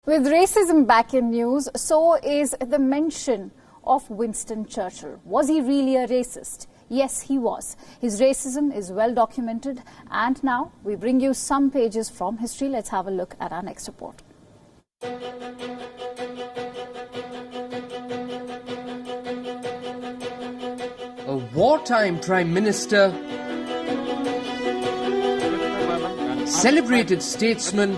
With racism back in news, so is the mention of Winston Churchill. Was he really a racist? Yes, he was. His racism is well documented, and now we bring you some pages from history. Let's have a look at our next report. A wartime prime minister, celebrated statesman,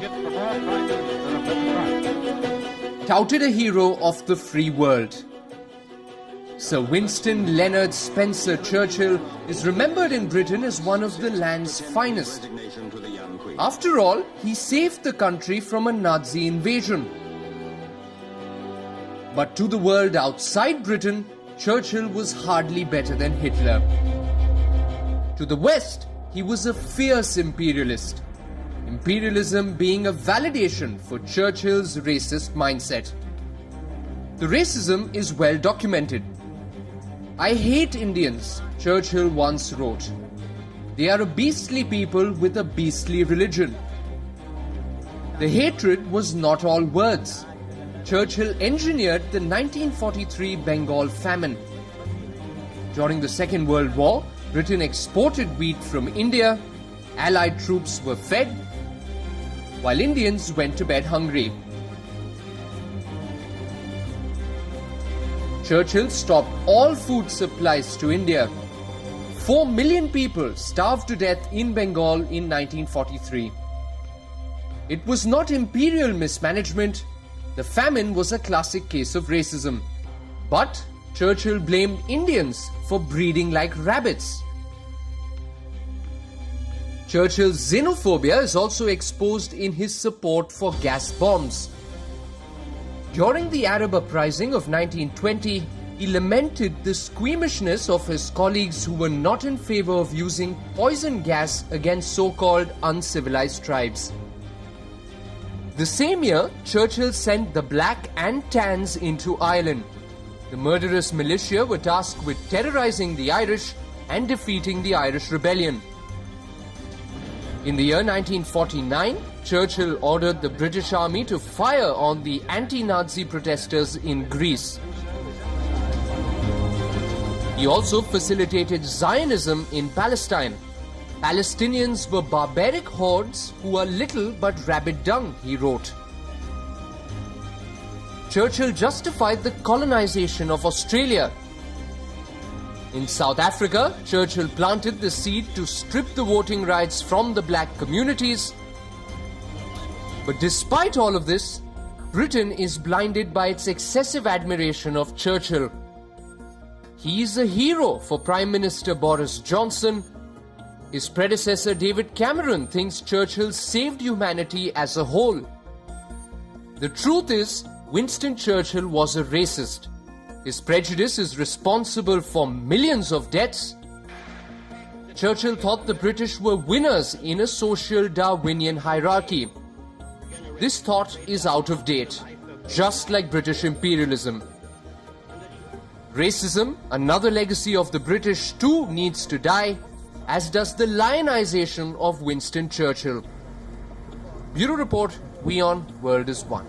touted a hero of the free world. Sir Winston Leonard Spencer Churchill is remembered in Britain as one of the land's finest. After all, he saved the country from a Nazi invasion. But to the world outside Britain, Churchill was hardly better than Hitler. To the West, he was a fierce imperialist. Imperialism being a validation for Churchill's racist mindset. The racism is well documented. "I hate Indians," Churchill once wrote. "They are a beastly people with a beastly religion." The hatred was not all words. Churchill engineered the 1943 Bengal famine. During the Second World War, Britain exported wheat from India, Allied troops were fed, while Indians went to bed hungry. Churchill stopped all food supplies to India. 4 million people starved to death in Bengal in 1943. It was not imperial mismanagement. The famine was a classic case of racism. But Churchill blamed Indians for breeding like rabbits. Churchill's xenophobia is also exposed in his support for gas bombs. During the Arab uprising of 1920, he lamented the squeamishness of his colleagues who were not in favor of using poison gas against so-called uncivilized tribes. The same year, Churchill sent the Black and Tans into Ireland. The murderous militia were tasked with terrorizing the Irish and defeating the Irish Rebellion. In the year 1949, Churchill ordered the British Army to fire on the anti-Nazi protesters in Greece. He also facilitated Zionism in Palestine. "Palestinians were barbaric hordes who are little but rabbit dung," he wrote. Churchill justified the colonization of Australia. In South Africa, Churchill planted the seed to strip the voting rights from the black communities. But despite all of this, Britain is blinded by its excessive admiration of Churchill. He is a hero for Prime Minister Boris Johnson. His predecessor David Cameron thinks Churchill saved humanity as a whole. The truth is, Winston Churchill was a racist. His prejudice is responsible for millions of deaths. Churchill thought the British were winners in a social Darwinian hierarchy. This thought is out of date, just like British imperialism. Racism, another legacy of the British too, needs to die, as does the lionization of Winston Churchill. Bureau Report, WION, World is One.